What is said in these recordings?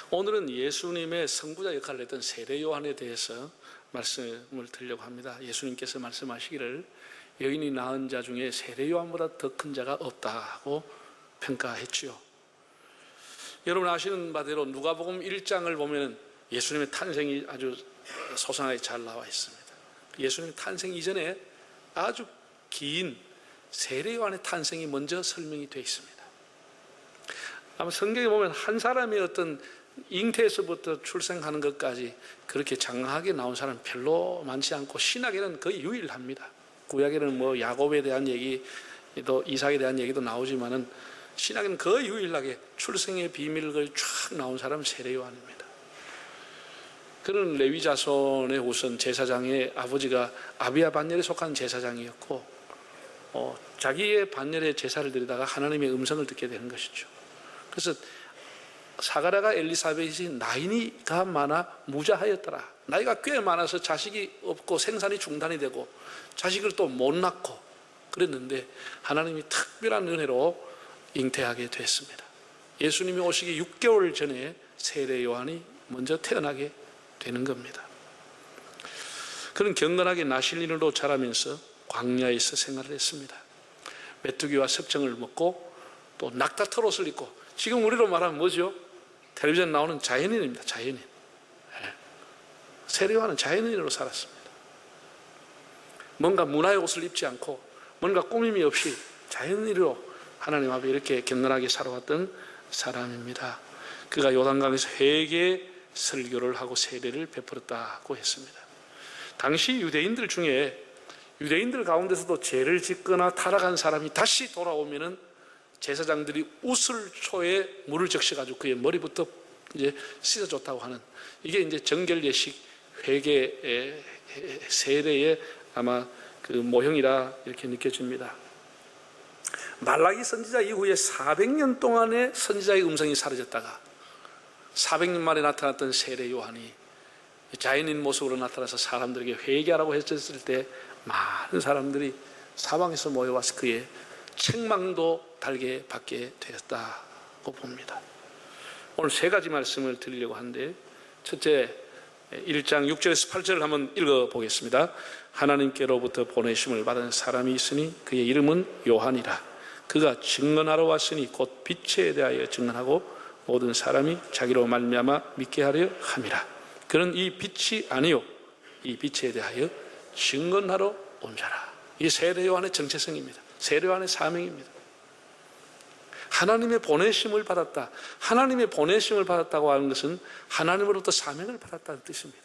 오늘은 예수님의 성부자 역할을 했던 세례 요한에 대해서 말씀을 드리려고 합니다. 예수님께서 말씀하시기를 여인이 낳은 자 중에 세례 요한보다 더 큰 자가 없다고 평가했지요. 여러분 아시는 바대로 누가복음 1장을 보면 예수님의 탄생이 아주 소상하게 잘 나와 있습니다. 예수님의 탄생 이전에 아주 긴 세례 요한의 탄생이 먼저 설명이 되어 있습니다. 아마 성경에 보면 한 사람의 어떤 잉태에서부터 출생하는 것까지 그렇게 장황하게 나온 사람은 별로 많지 않고 신약에는 거의 유일합니다. 구약에는 뭐 야곱에 대한 얘기, 또 이삭에 대한 얘기도 나오지만은 신약에는 거의 유일하게 출생의 비밀을 쫙 나온 사람은 세례 요한입니다. 그는 레위 자손의 우선 제사장의 아버지가 아비야 반열에 속한 제사장이었고 자기의 반열에 제사를 드리다가 하나님의 음성을 듣게 되는 것이죠. 그래서 사가랴가 엘리사벳이 나이가 많아 무자하였더라. 나이가 꽤 많아서 자식이 없고 생산이 중단이 되고 자식을 또 못 낳고 그랬는데 하나님이 특별한 은혜로 잉태하게 됐습니다. 예수님이 오시기 6개월 전에 세례 요한이 먼저 태어나게 되는 겁니다. 그는 경건하게 나실린으로 자라면서 광야에서 생활을 했습니다. 메뚜기와 석정을 먹고 또 낙타 털옷을 입고, 지금 우리로 말하면 뭐죠? 텔레비전 나오는 자연인입니다. 자연인. 세례 요한은 자연인으로 살았습니다. 뭔가 문화의 옷을 입지 않고 뭔가 꾸밈이 없이 자연인으로 하나님 앞에 이렇게 경건하게 살아왔던 사람입니다. 그가 요단강에서 회개 설교를 하고 세례를 베풀었다고 했습니다. 당시 유대인들 중에 유대인들 가운데서도 죄를 짓거나 타락한 사람이 다시 돌아오면은 제사장들이 우슬초에 물을 적셔가지고 그의 머리부터 이제 씻어줬다고 하는, 이게 이제 정결 예식 회개 세례의 아마 그 모형이라 이렇게 느껴집니다. 말라기 선지자 이후에 400년 동안의 선지자의 음성이 사라졌다가 400년 만에 나타났던 세례 요한이 자연인 모습으로 나타나서 사람들에게 회개하라고 했을 때 많은 사람들이 사방에서 모여와서 그의 책망도 달게 받게 되었다고 봅니다. 오늘 세 가지 말씀을 드리려고 하는데, 첫째 1장 6절에서 8절을 한번 읽어보겠습니다. 하나님께로부터 보내심을 받은 사람이 있으니 그의 이름은 요한이라. 그가 증언하러 왔으니 곧 빛에 대하여 증언하고 모든 사람이 자기로 말미암아 믿게 하려 함이라. 그는 이 빛이 아니요 이 빛에 대하여 증언하러 온 자라. 이게 세례 요한의 정체성입니다. 세례 요한의 사명입니다. 하나님의 보내심을 받았다. 하나님의 보내심을 받았다고 하는 것은 하나님으로부터 사명을 받았다는 뜻입니다.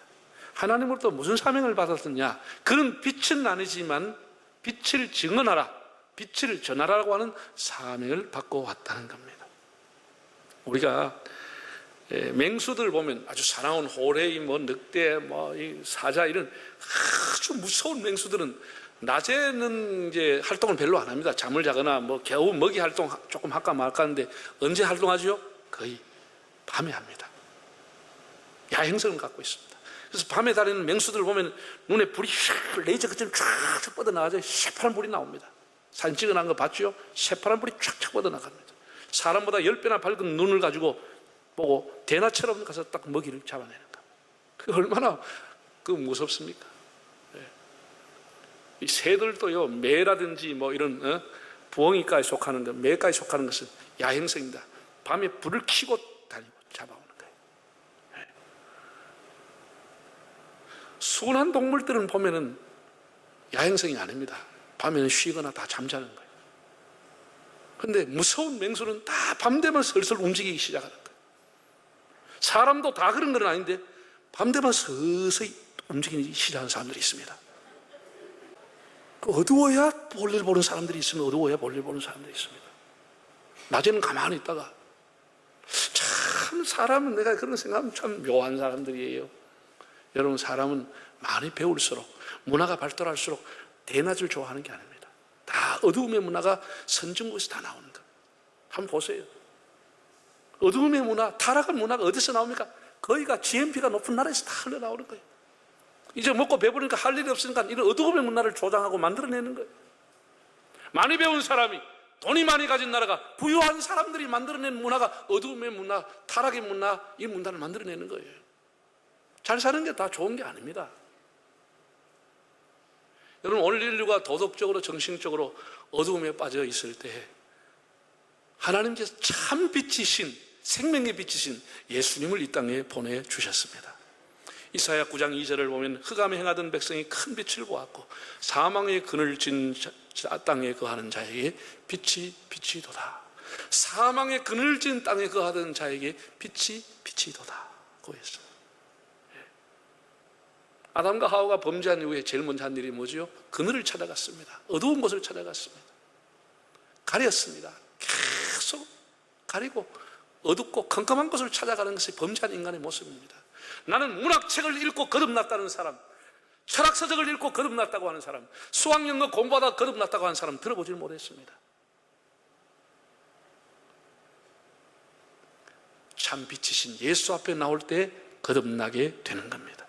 하나님으로부터 무슨 사명을 받았느냐? 그는 빛은 아니지만 빛을 증언하라, 빛을 전하라고 하는 사명을 받고 왔다는 겁니다. 우리가 맹수들 보면 아주 사나운 호레이, 늑대, 사자, 이런 아주 무서운 맹수들은 낮에는 이제 활동을 별로 안 합니다. 잠을 자거나 겨우 먹이 활동 조금 할까 말까 하는데 언제 활동하죠? 거의 밤에 합니다. 야행성을 갖고 있습니다. 그래서 밤에 다니는 맹수들 보면 눈에 불이 레이저처럼 쫙 뻗어나가죠. 새파란 불이 나옵니다. 사진 찍어놓은 거 봤죠? 새파란 불이 쫙 뻗어나갑니다. 사람보다 10배나 밝은 눈을 가지고 보고 대나처럼 가서 딱 먹이를 잡아내는 겁니다. 그게 얼마나 무섭습니까? 이 새들도요, 매라든지 이런 부엉이과에 속하는 것, 매과에 속하는 것은 야행성입니다. 밤에 불을 켜고 다니고 잡아오는 거예요. 순한 동물들은 보면은 야행성이 아닙니다. 밤에는 쉬거나 다 잠자는 거예요. 그런데 무서운 맹수는 다 밤 되면 슬슬 움직이기 시작하는 거예요. 사람도 다 그런 건 아닌데 밤 되면 서서히 움직이기 시작하는 사람들이 있습니다. 어두워야 볼일 보는 사람들이 있으면 어두워야 볼일 보는 사람들이 있습니다. 낮에는 가만히 있다가, 참 사람은, 내가 그런 생각하면 참 묘한 사람들이에요. 여러분, 사람은 많이 배울수록, 문화가 발달할수록 대낮을 좋아하는 게 아닙니다. 다 어두움의 문화가 선진국에서 다 나오는 거 한번 보세요. 어두움의 문화, 타락한 문화가 어디서 나옵니까? 거기가 GNP가 높은 나라에서 다 흘러나오는 거예요. 이제 먹고 배부르니까 할 일이 없으니까 이런 어두움의 문화를 조장하고 만들어내는 거예요. 많이 배운 사람이 돈이 많이 가진 나라가, 부유한 사람들이 만들어낸 문화가 어두움의 문화, 타락의 문화, 이 문화를 만들어내는 거예요. 잘 사는 게 다 좋은 게 아닙니다. 여러분, 오늘 인류가 도덕적으로 정신적으로 어두움에 빠져 있을 때 하나님께서 참 빛이신, 생명의 빛이신 예수님을 이 땅에 보내주셨습니다. 이사야 9장 2절을 보면 흑암에 행하던 백성이 큰 빛을 보았고 사망의 그늘진 땅에 거하는 자에게 빛이 도다. 사망의 그늘진 땅에 거하던 자에게 빛이 도다 고 했어요. 아담과 하와가 범죄한 이후에 제일 먼저 한 일이 뭐지요? 그늘을 찾아갔습니다. 어두운 곳을 찾아갔습니다. 가렸습니다. 계속 가리고 어둡고 컴컴한 곳을 찾아가는 것이 범죄한 인간의 모습입니다. 나는 문학책을 읽고 거듭났다는 사람, 철학서적을 읽고 거듭났다고 하는 사람, 수학연구 공부하다 거듭났다고 하는 사람 들어보질 못했습니다. 참 빛이신 예수 앞에 나올 때 거듭나게 되는 겁니다.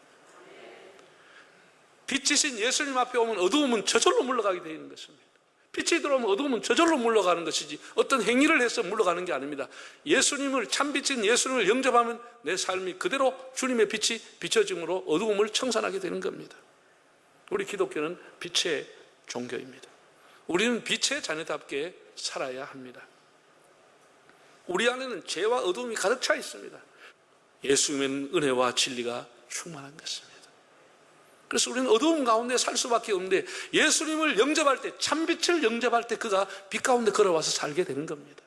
빛이신 예수님 앞에 오면 어두움은 저절로 물러가게 되는 것입니다. 빛이 들어오면 어두움은 저절로 물러가는 것이지 어떤 행위를 해서 물러가는 게 아닙니다. 예수님을, 참빛인 예수님을 영접하면 내 삶이 그대로 주님의 빛이 비춰짐으로 어두움을 청산하게 되는 겁니다. 우리 기독교는 빛의 종교입니다. 우리는 빛의 자녀답게 살아야 합니다. 우리 안에는 죄와 어두움이 가득 차 있습니다. 예수님은 은혜와 진리가 충만한 것입니다. 그래서 우리는 어두움 가운데 살 수밖에 없는데 예수님을 영접할 때, 참빛을 영접할 때 그가 빛 가운데 걸어와서 살게 되는 겁니다.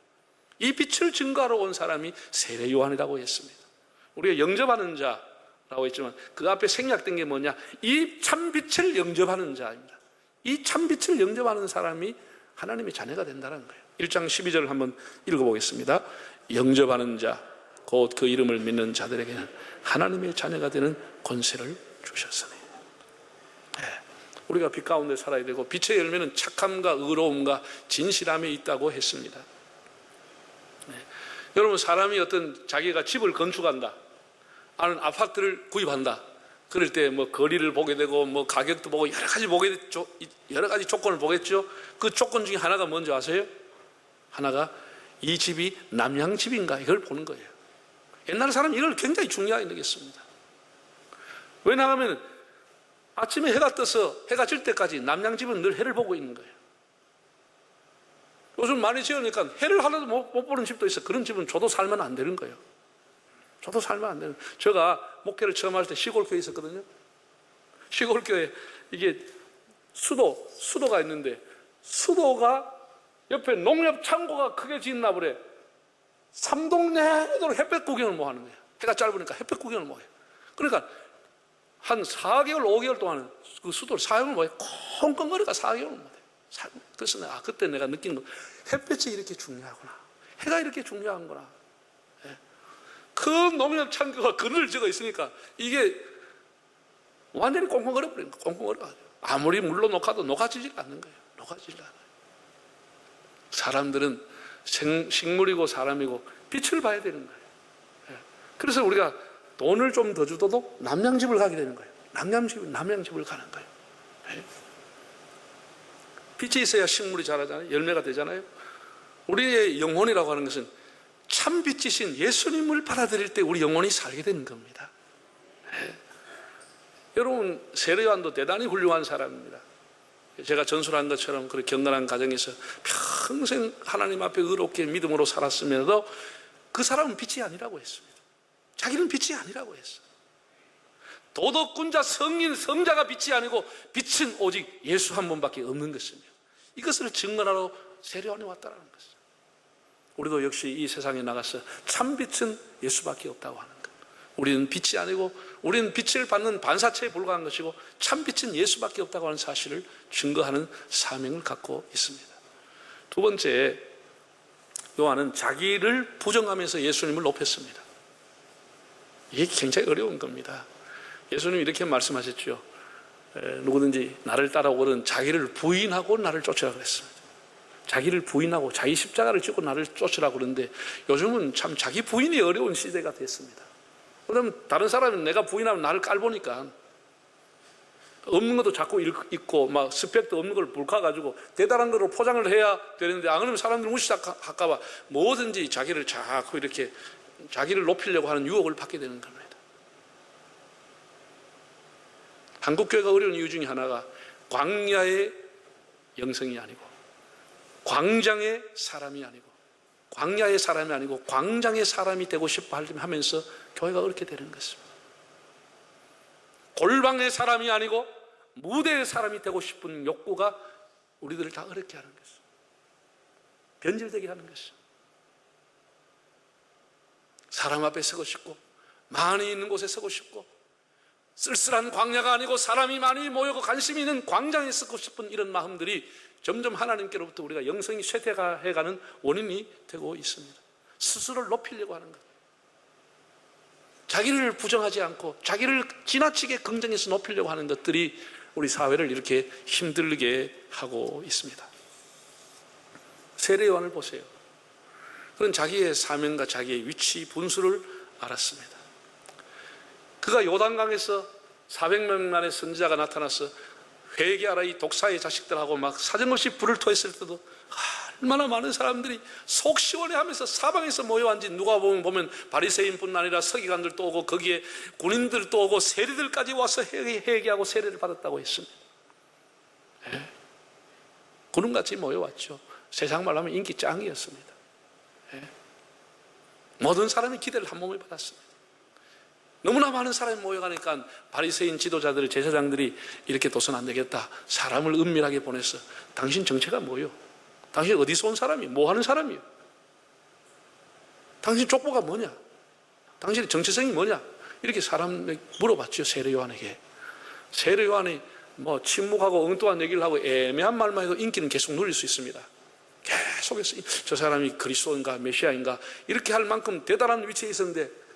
이 빛을 증거하러 온 사람이 세례 요한이라고 했습니다. 우리가 영접하는 자라고 했지만 그 앞에 생략된 게 뭐냐? 이 참빛을 영접하는 자입니다. 이 참빛을 영접하는 사람이 하나님의 자녀가 된다는 거예요. 1장 12절을 한번 읽어보겠습니다. 영접하는 자, 곧 그 이름을 믿는 자들에게는 하나님의 자녀가 되는 권세를 주셨으니. 우리가 빛 가운데 살아야 되고 빛의 열매는 착함과 의로움과 진실함에 있다고 했습니다. 여러분, 사람이 어떤 자기가 집을 건축한다, 아는 아파트를 구입한다, 그럴 때 뭐 거리를 보게 되고 뭐 가격도 보고 여러 가지 조건을 보겠죠. 그 조건 중에 하나가 뭔지 아세요? 하나가 이 집이 남양집인가 이걸 보는 거예요. 옛날 사람은 이걸 굉장히 중요하게 여겼습니다. 왜냐하면 아침에 해가 떠서 해가 질 때까지 남양집은 늘 해를 보고 있는 거예요. 요즘 많이 지으니까 해를 하나도 못 보는 집도 있어요. 그런 집은 저도 살면 안 되는 거예요. 저도 살면 안 되는. 제가 목회를 처음 할 때 시골교회에 있었거든요. 시골교회 이게 수도가 있는데 수도가 옆에 농협 창고가 크게 지었나 보래. 3동 내도록 햇볕 구경을 못 하는 거예요. 해가 짧으니까 햇볕 구경을 못 해요. 그러니까 한 4개월, 5개월 동안은 그 수도를 사용을 못해. 콩콩거리가 4개월을 못해. 그래서 그때 내가 느낀 거, 햇볕이 이렇게 중요하구나. 해가 이렇게 중요한구나. 큰 농협 창고가 그늘을 지어 있으니까 이게 완전히 콩콩거려 버린 거예요. 콩콩거려. 아무리 물로 녹아도 녹아지질 않는 거예요. 녹아지질 않아요. 사람들은 식물이고 사람이고 빛을 봐야 되는 거예요. 그래서 우리가 돈을 좀 더 주더라도 남양집을 가게 되는 거예요. 남양집을 가는 거예요. 빛이 있어야 식물이 자라잖아요. 열매가 되잖아요. 우리의 영혼이라고 하는 것은 참 빛이신 예수님을 받아들일 때 우리 영혼이 살게 되는 겁니다. 여러분, 세례 요한도 대단히 훌륭한 사람입니다. 제가 전술한 것처럼 그렇게 경건한 가정에서 평생 하나님 앞에 의롭게 믿음으로 살았으면서도 그 사람은 빛이 아니라고 했습니다. 자기는 빛이 아니라고 했어. 도덕군자, 성인, 성자가 빛이 아니고 빛은 오직 예수 한 분밖에 없는 것이며 이것을 증언하러 세례요한이 왔다는 것이죠. 우리도 역시 이 세상에 나가서 참 빛은 예수밖에 없다고 하는 것. 우리는 빛이 아니고 우리는 빛을 받는 반사체에 불과한 것이고 참 빛은 예수밖에 없다고 하는 사실을 증거하는 사명을 갖고 있습니다. 두 번째, 요한은 자기를 부정하면서 예수님을 높였습니다. 이게 굉장히 어려운 겁니다. 예수님이 이렇게 말씀하셨죠. 누구든지 나를 따라오거든 자기를 부인하고 나를 쫓으라 그랬습니다. 자기를 부인하고 자기 십자가를 짚고 나를 쫓으라 그러는데 요즘은 참 자기 부인이 어려운 시대가 됐습니다. 그러면 다른 사람은 내가 부인하면 나를 깔보니까 없는 것도 자꾸 읽고 막 스펙도 없는 걸 불카가지고 대단한 거로 포장을 해야 되는데, 안 그러면 사람들 무시할까 봐 뭐든지 자기를 자꾸 이렇게 자기를 높이려고 하는 유혹을 받게 되는 겁니다. 한국교회가 어려운 이유 중에 하나가 광야의 영성이 아니고 광장의 사람이 아니고 광야의 사람이 아니고 광장의 사람이 되고 싶어 하면서 교회가 어렵게 되는 것입니다. 골방의 사람이 아니고 무대의 사람이 되고 싶은 욕구가 우리들을 다 어렵게 하는 것입니다. 변질되게 하는 것입니다. 사람 앞에 서고 싶고 많이 있는 곳에 서고 싶고 쓸쓸한 광야가 아니고 사람이 많이 모이고 관심이 있는 광장에 서고 싶은 이런 마음들이 점점 하나님께로부터 우리가 영성이 쇠퇴해가는 원인이 되고 있습니다. 스스로를 높이려고 하는 것, 자기를 부정하지 않고 자기를 지나치게 긍정해서 높이려고 하는 것들이 우리 사회를 이렇게 힘들게 하고 있습니다. 세례 요한을 보세요. 그는 자기의 사명과 자기의 위치 분수를 알았습니다. 그가 요단강에서 400명만의 선지자가 나타나서 회개하라 이 독사의 자식들하고 막 사정없이 불을 토했을 때도 얼마나 많은 사람들이 속 시원해하면서 사방에서 모여앉은, 누가 보면 바리새인뿐 아니라 서기관들도 오고 거기에 군인들도 오고 세리들까지 와서 회개하고 세례를 받았다고 했습니다. 네. 구름같이 모여왔죠. 세상 말로 하면 인기 짱이었습니다. 네. 모든 사람이 기대를 한 몸에 받았습니다. 너무나 많은 사람이 모여가니까 바리새인 지도자들, 제사장들이 이렇게 둬서는 안 되겠다. 사람을 은밀하게 보내서 당신 정체가 뭐요? 당신 어디서 온 사람이요? 뭐 하는 사람이요? 당신 족보가 뭐냐? 당신의 정체성이 뭐냐? 이렇게 사람에게 물어봤죠. 세례 요한에게. 세례 요한이 뭐 침묵하고 엉뚱한 얘기를 하고 애매한 말만 해도 인기는 계속 누릴 수 있습니다. 계속해서 저 사람이 그리스도인가 메시아인가 이렇게 할 만큼 대단한 위치에 있었는데,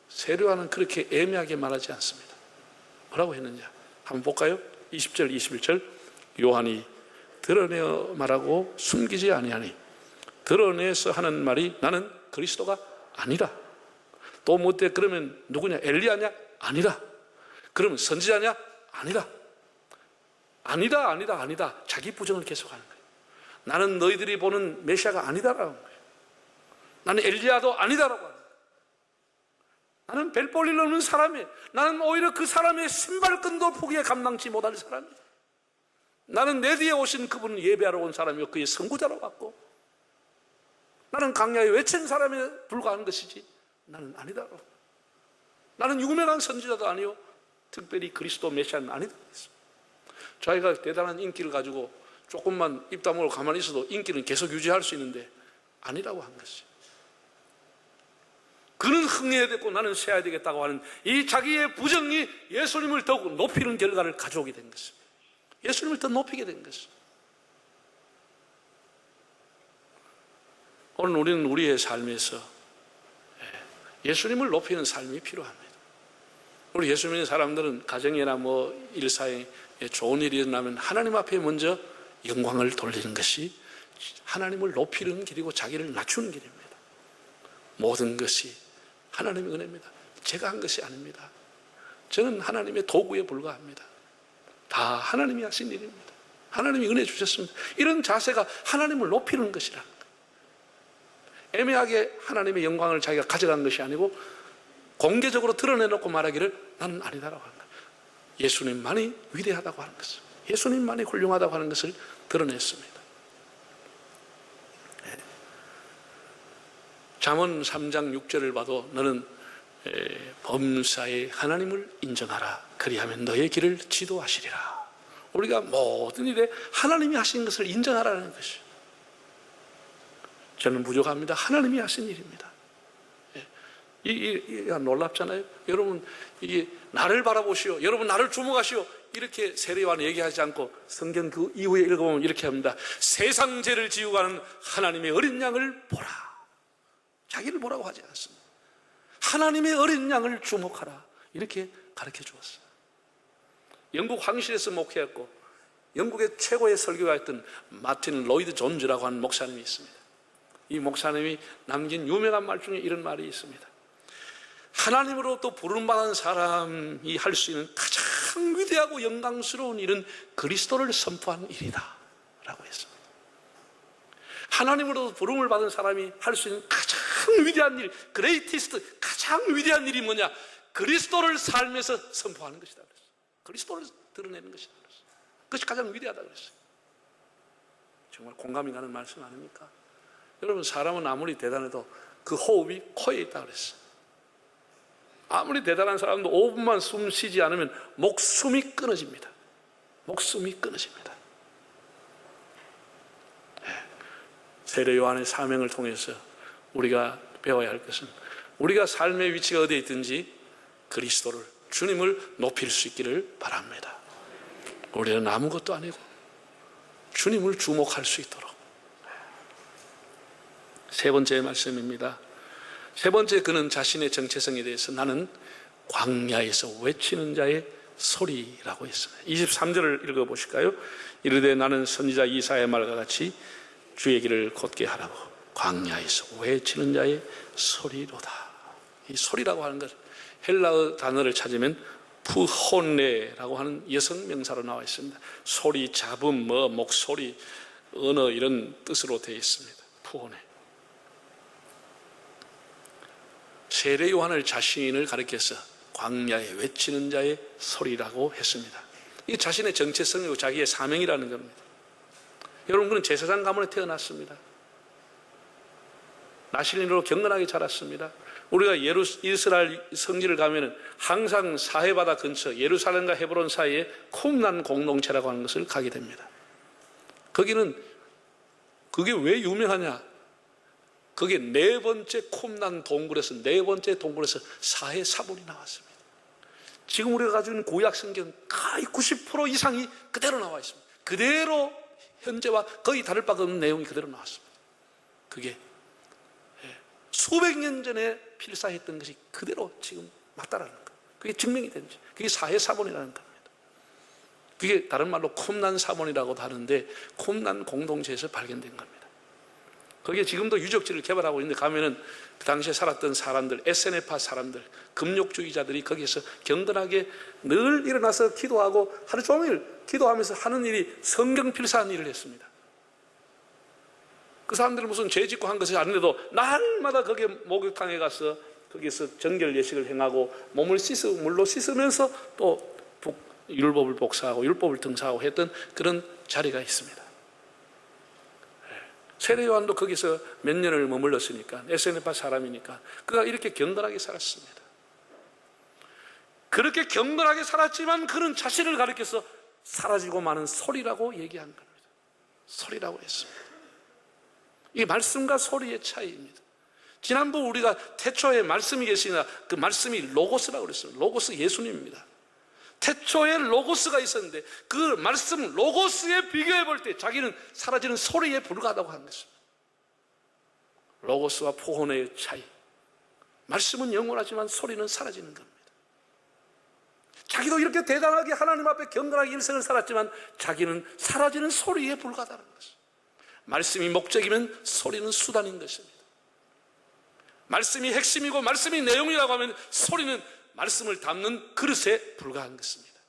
세례 요한은 그렇게 애매하게 말하지 않습니다. 뭐라고 했느냐? 한번 볼까요? 20절 21절. 요한이 드러내어 말하고 숨기지 아니하니 드러내서 하는 말이 나는 그리스도가 아니라. 또 못해 그러면 누구냐? 엘리야냐? 아니라. 그러면 선지자냐? 아니라. 아니다. 자기 부정을 계속하는 거예요. 나는 너희들이 보는 메시아가 아니다라는 거예요. 나는 엘리야도 아니다라고 하는 거예요. 나는 별 볼 일 없는 사람이에요. 나는 오히려 그 사람의 신발끈도 포기에 감당치 못할 사람이에요. 나는 내 뒤에 오신 그분은 예배하러 온 사람이요 그의 선구자로 왔고, 나는 강야에 외친 사람에 불과한 것이지 나는 아니다라고. 나는 유명한 선지자도 아니요 특별히 그리스도 메시아는 아니다. 자기가 대단한 인기를 가지고 조금만 입 다물고 가만히 있어도 인기는 계속 유지할 수 있는데 아니라고 한 것이죠. 그는 흥해야 되고 나는 쇠야 되겠다고 하는 이 자기의 부정이 예수님을 더욱 높이는 결과를 가져오게 된 것입니다. 예수님을 더 높이게 된 것입니다. 오늘 우리는 우리의 삶에서 예수님을 높이는 삶이 필요합니다. 우리 예수 믿는 사람들은 가정이나 뭐 일사에 좋은 일이 일어나면 하나님 앞에 먼저 영광을 돌리는 것이 하나님을 높이는 길이고 자기를 낮추는 길입니다. 모든 것이 하나님의 은혜입니다. 제가 한 것이 아닙니다. 저는 하나님의 도구에 불과합니다. 다 하나님이 하신 일입니다. 하나님이 은혜 주셨습니다. 이런 자세가 하나님을 높이는 것이라는 거예요. 애매하게 하나님의 영광을 자기가 가져간 것이 아니고 공개적으로 드러내놓고 말하기를 나는 아니다라고 하는 거예요. 예수님만이 위대하다고 하는 것을, 예수님만이 훌륭하다고 하는 것을 드러냈습니다. 잠언 3장 6절을 봐도 너는 범사에 하나님을 인정하라. 그리하면 너의 길을 지도하시리라. 우리가 모든 일에 하나님이 하신 것을 인정하라는 것이죠. 저는 부족합니다. 하나님이 하신 일입니다. 이게 놀랍잖아요. 여러분, 이게 나를 바라보시오. 여러분 나를 주목하시오. 이렇게 세례요한 얘기하지 않고 성경 그 이후에 읽어보면 이렇게 합니다. 세상 죄를 지우고 가는 하나님의 어린 양을 보라. 자기를 보라고 하지 않습니다. 하나님의 어린 양을 주목하라. 이렇게 가르쳐 주었어요. 영국 황실에서 목회했고 영국의 최고의 설교가였던 마틴 로이드 존즈라고 하는 목사님이 있습니다. 이 목사님이 남긴 유명한 말 중에 이런 말이 있습니다. 하나님으로부터 부름받은 사람이 할 수 있는 가장 가장 위대하고 영광스러운 일은 그리스도를 선포하는 일이다 라고 했습니다. 하나님으로부터 부름을 받은 사람이 할 수 있는 가장 위대한 일, 그레이티스트, 가장 위대한 일이 뭐냐? 그리스도를 삶에서 선포하는 것이다 그랬어요. 그리스도를 드러내는 것이다 그랬어요. 그것이 가장 위대하다 그랬어요. 정말 공감이 가는 말씀 아닙니까? 여러분, 사람은 아무리 대단해도 그 호흡이 코에 있다 그랬어요. 아무리 대단한 사람도 5분만 숨 쉬지 않으면 목숨이 끊어집니다. 목숨이 끊어집니다. 세례 요한의 사명을 통해서 우리가 배워야 할 것은 우리가 삶의 위치가 어디에 있든지 그리스도를, 주님을 높일 수 있기를 바랍니다. 우리는 아무것도 아니고 주님을 주목할 수 있도록. 세 번째 말씀입니다. 세 번째, 그는 자신의 정체성에 대해서 나는 광야에서 외치는 자의 소리라고 했습니다. 23절을 읽어보실까요? 이르되 나는 선지자 이사야의 말과 같이 주의 길을 곧게 하라고 광야에서 외치는 자의 소리로다. 이 소리라고 하는 것, 헬라어 단어를 찾으면 푸혼레라고 하는 여성 명사로 나와 있습니다. 소리, 잡음, 목소리, 언어 이런 뜻으로 되어 있습니다. 푸혼레. 세례 요한을 자신을 가리켜서 광야에 외치는 자의 소리라고 했습니다. 이게 자신의 정체성이고 자기의 사명이라는 겁니다. 여러분, 그는 제사장 가문에 태어났습니다. 나실린으로 경건하게 자랐습니다. 우리가 이스라엘 성지를 가면은 항상 사해바다 근처 예루살렘과 헤브론 사이에 쿰난 공동체라고 하는 것을 가게 됩니다. 거기는 그게 왜 유명하냐? 그게 네 번째 쿰난 동굴에서, 네 번째 동굴에서 사해 사본이 나왔습니다. 지금 우리가 가지고 있는 구약 성경 거의 90% 이상이 그대로 나와 있습니다. 그대로 현재와 거의 다를 바가 없는 내용이 그대로 나왔습니다. 그게 수백 년 전에 필사했던 것이 그대로 지금 맞다라는 거. 그게 증명이 되는지. 그게 사해 사본이라는 겁니다. 그게 다른 말로 쿰난 사본이라고도 하는데 쿰난 공동체에서 발견된 겁니다. 거기에 지금도 유적지를 개발하고 있는데 가면은 그 당시에 살았던 사람들, SNF파 사람들, 금욕주의자들이 거기에서 경건하게 늘 일어나서 기도하고 하루 종일 기도하면서 하는 일이 성경 필사한 일을 했습니다. 그 사람들은 무슨 죄 짓고 한 것이 아닌데도 날마다 거기에 목욕탕에 가서 거기에서 정결 예식을 행하고 몸을 물로 씻으면서 또 율법을 복사하고 율법을 등사하고 했던 그런 자리가 있습니다. 세례 요한도 거기서 몇 년을 머물렀으니까, SNF파 사람이니까 그가 이렇게 경건하게 살았습니다. 그렇게 경건하게 살았지만 그는 자신을 가리켜서 사라지고 마는 소리라고 얘기한 겁니다. 소리라고 했습니다. 이게 말씀과 소리의 차이입니다. 지난번 우리가 태초에 말씀이 계시나 그 말씀이 로고스라고 그랬어요. 로고스 예수님입니다. 태초에 로고스가 있었는데 그 말씀 로고스에 비교해 볼 때 자기는 사라지는 소리에 불과하다고 하는 것입니다. 로고스와 포혼의 차이. 말씀은 영원하지만 소리는 사라지는 겁니다. 자기도 이렇게 대단하게 하나님 앞에 경건하게 일생을 살았지만 자기는 사라지는 소리에 불과하다는 것입니다. 말씀이 목적이면 소리는 수단인 것입니다. 말씀이 핵심이고 말씀이 내용이라고 하면 소리는 말씀을 담는 그릇에 불과한 것입니다.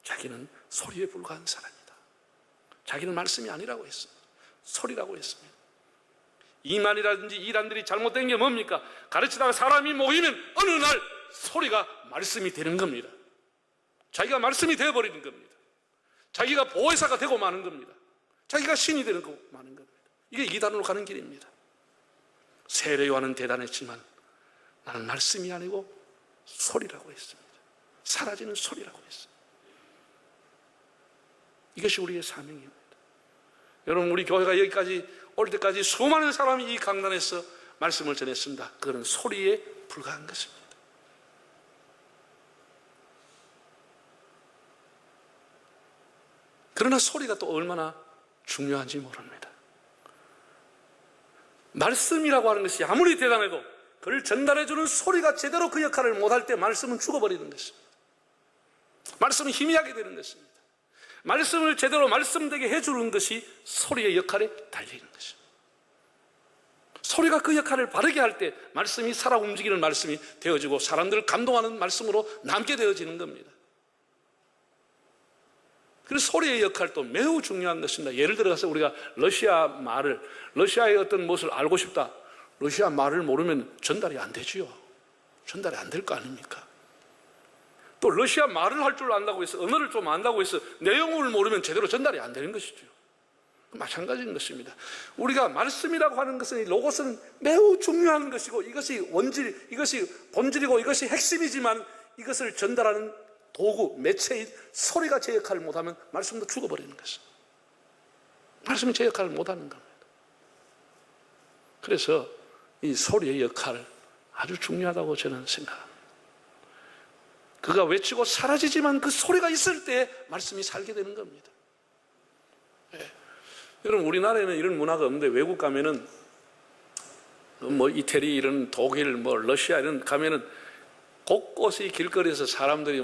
자기는 소리에 불과한 사람이다. 자기는 말씀이 아니라고 했습니다. 소리라고 했습니다. 이만이라든지 이단들이 잘못된 게 뭡니까? 가르치다가 사람이 모이면 어느 날 소리가 말씀이 되는 겁니다. 자기가 말씀이 되어버리는 겁니다. 자기가 보혜사가 되고 마는 겁니다. 자기가 신이 되는 거 마는 겁니다. 이게 이단으로 가는 길입니다. 세례 요한은 대단했지만 나는 말씀이 아니고 소리라고 했습니다. 사라지는 소리라고 했습니다. 이것이 우리의 사명입니다. 여러분, 우리 교회가 여기까지 올 때까지 수많은 사람이 이 강단에서 말씀을 전했습니다. 그거는 소리에 불과한 것입니다. 그러나 소리가 또 얼마나 중요한지 모릅니다. 말씀이라고 하는 것이 아무리 대단해도 그를 전달해주는 소리가 제대로 그 역할을 못할 때 말씀은 죽어버리는 것입니다. 말씀은 희미하게 되는 것입니다. 말씀을 제대로 말씀되게 해주는 것이 소리의 역할에 달리는 것입니다. 소리가 그 역할을 바르게 할 때 말씀이 살아 움직이는 말씀이 되어지고 사람들을 감동하는 말씀으로 남게 되어지는 겁니다. 그래서 소리의 역할도 매우 중요한 것입니다. 예를 들어서 우리가 러시아의 어떤 것을 알고 싶다. 러시아 말을 모르면 전달이 안 되지요. 전달이 안 될 거 아닙니까? 또 러시아 말을 할 줄 안다고 해서, 언어를 좀 안다고 해서 내용을 모르면 제대로 전달이 안 되는 것이죠. 마찬가지인 것입니다. 우리가 말씀이라고 하는 것은, 로고스는 매우 중요한 것이고, 이것이 본질이고 이것이 핵심이지만, 이것을 전달하는 도구, 매체인 소리가 제 역할을 못하면 말씀도 죽어버리는 것입니다. 말씀이 제 역할을 못하는 겁니다. 그래서 이 소리의 역할 아주 중요하다고 저는 생각합니다. 그가 외치고 사라지지만 그 소리가 있을 때 말씀이 살게 되는 겁니다. 예. 여러분, 우리나라에는 이런 문화가 없는데, 외국 가면은 이태리, 이런 독일, 러시아 이런 가면은 곳곳이 길거리에서 사람들이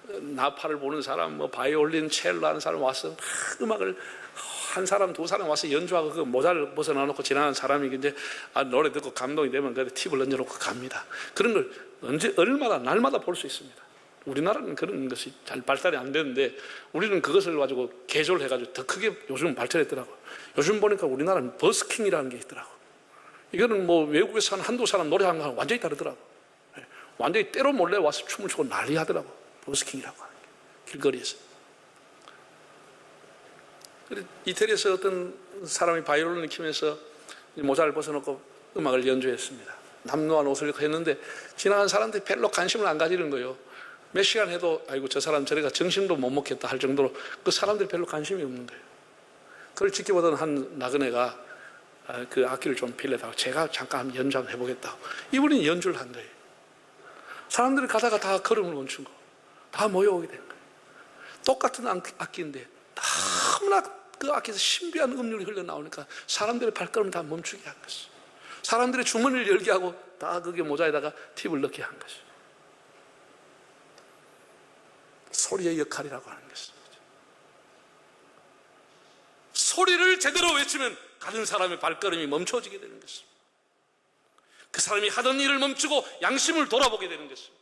나팔을 부는 사람, 바이올린, 첼로 하는 사람 와서 막 음악을, 한 사람, 두 사람 와서 연주하고 그 모자를 벗어놔놓고 지나가는 사람이 이제 노래 듣고 감동이 되면 그 팁을 얹어놓고 갑니다. 그런 걸 날마다 볼 수 있습니다. 우리나라는 그런 것이 잘 발달이 안 되는데, 우리는 그것을 가지고 개조를 해가지고 더 크게 요즘 발전했더라고요. 요즘 보니까 우리나라는 버스킹이라는 게 있더라고요. 이거는 외국에서 사는 한두 사람 노래하는 거랑 완전히 다르더라고요. 완전히 때로 몰래 와서 춤을 추고 난리 하더라고요. 버스킹이라고 하는 게, 길거리에서. 이태리에서 어떤 사람이 바이올린을 키면서 모자를 벗어놓고 음악을 연주했습니다. 남루한 옷을 입고 했는데, 지나간 사람들이 별로 관심을 안 가지는 거예요. 몇 시간 해도 아이고 저 사람 저래가 정신도 못 먹겠다 할 정도로 그 사람들이 별로 관심이 없는 거예요. 그걸 지켜보던 한 나그네가 그 악기를 좀 빌려다가 제가 잠깐 한번 연주 한번 해보겠다고, 이분이 연주를 한 거예요. 사람들이 가다가 다 걸음을 멈춘 거, 다 모여오게 된 거예요. 똑같은 악기인데 너무나 그 악기에서 신비한 음률이 흘러나오니까 사람들의 발걸음을 다 멈추게 한 것이죠. 사람들의 주머니를 열게 하고 다 거기에 모자에다가 팁을 넣게 한 것이죠. 소리의 역할이라고 하는 것입니다. 소리를 제대로 외치면 다른 사람의 발걸음이 멈춰지게 되는 것입니다. 그 사람이 하던 일을 멈추고 양심을 돌아보게 되는 것입니다.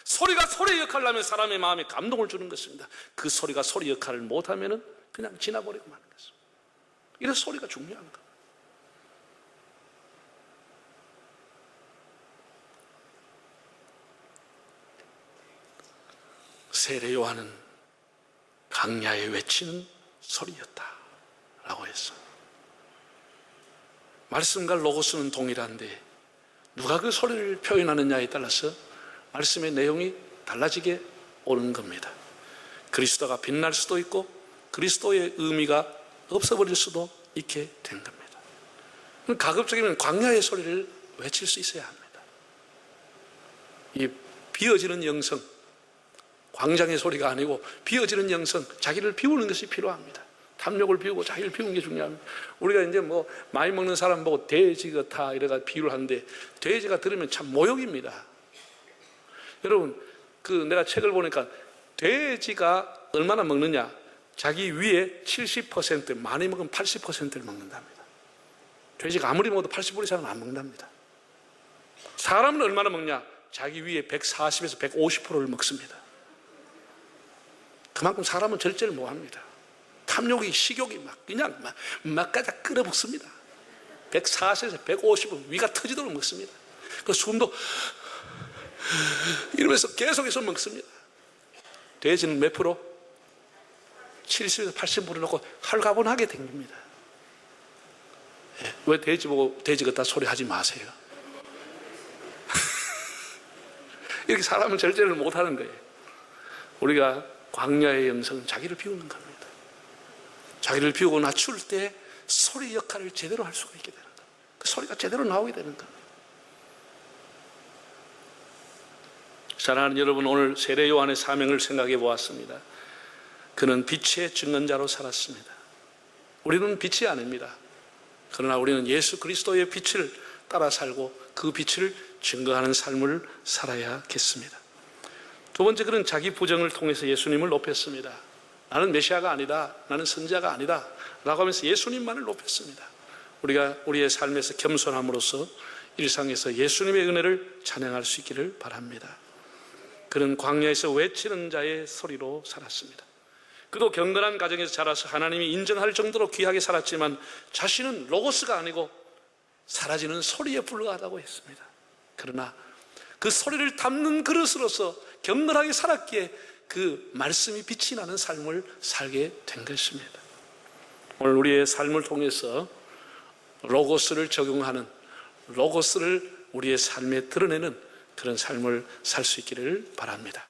소리가 소리의 역할을 하면 사람의 마음에 감동을 주는 것입니다. 그 소리가 소리 역할을 못하면 그냥 지나버리고 마는 것입니다. 이래서 소리가 중요한 겁니다. 세례 요한은 강야에 외치는 소리였다 라고 했어. 말씀과 로고스는 동일한데 누가 그 소리를 표현하느냐에 따라서 말씀의 내용이 달라지게 오는 겁니다. 그리스도가 빛날 수도 있고 그리스도의 의미가 없어버릴 수도 있게 된 겁니다. 가급적이면 광야의 소리를 외칠 수 있어야 합니다. 이 비어지는 영성, 광장의 소리가 아니고 비어지는 영성, 자기를 비우는 것이 필요합니다. 탐욕을 비우고 자기를 비우는 게 중요합니다. 우리가 이제 많이 먹는 사람 보고 돼지 같아 이래가 비유를 하는데, 돼지가 들으면 참 모욕입니다. 여러분, 내가 책을 보니까 돼지가 얼마나 먹느냐, 자기 위에 70%, 많이 먹으면 80%를 먹는답니다. 돼지가 아무리 먹어도 80% 이상은 안 먹는답니다. 사람은 얼마나 먹냐, 자기 위에 140에서 150%를 먹습니다. 그만큼 사람은 절제를 못합니다. 탐욕이, 식욕이 그냥 가다 끌어붙습니다. 140에서 150은 위가 터지도록 먹습니다. 그 숨도 이러면서 계속해서 먹습니다. 돼지는 몇 프로? 70에서 80% 넣고 헐가분하게 댕깁니다. 왜 돼지 보고 돼지 같다 소리 하지 마세요. 이렇게 사람은 절제를 못하는 거예요. 우리가 광야의 영성은 자기를 비우는 겁니다. 자기를 비우고 낮출 때 소리 역할을 제대로 할 수가 있게 되는 겁니다. 그 소리가 제대로 나오게 되는 겁니다. 사랑하는 여러분, 오늘 세례 요한의 사명을 생각해 보았습니다. 그는 빛의 증언자로 살았습니다. 우리는 빛이 아닙니다. 그러나 우리는 예수 그리스도의 빛을 따라 살고 그 빛을 증거하는 삶을 살아야겠습니다. 두 번째, 그는 자기 부정을 통해서 예수님을 높였습니다. 나는 메시아가 아니다, 나는 선지자가 아니다 라고 하면서 예수님만을 높였습니다. 우리가 우리의 삶에서 겸손함으로써 일상에서 예수님의 은혜를 찬양할 수 있기를 바랍니다. 그는 광야에서 외치는 자의 소리로 살았습니다. 그도 경건한 가정에서 자라서 하나님이 인정할 정도로 귀하게 살았지만 자신은 로고스가 아니고 사라지는 소리에 불과하다고 했습니다. 그러나 그 소리를 담는 그릇으로서 경건하게 살았기에 그 말씀이 빛이 나는 삶을 살게 된 것입니다. 오늘 우리의 삶을 통해서 로고스를 적용하는, 로고스를 우리의 삶에 드러내는 그런 삶을 살 수 있기를 바랍니다.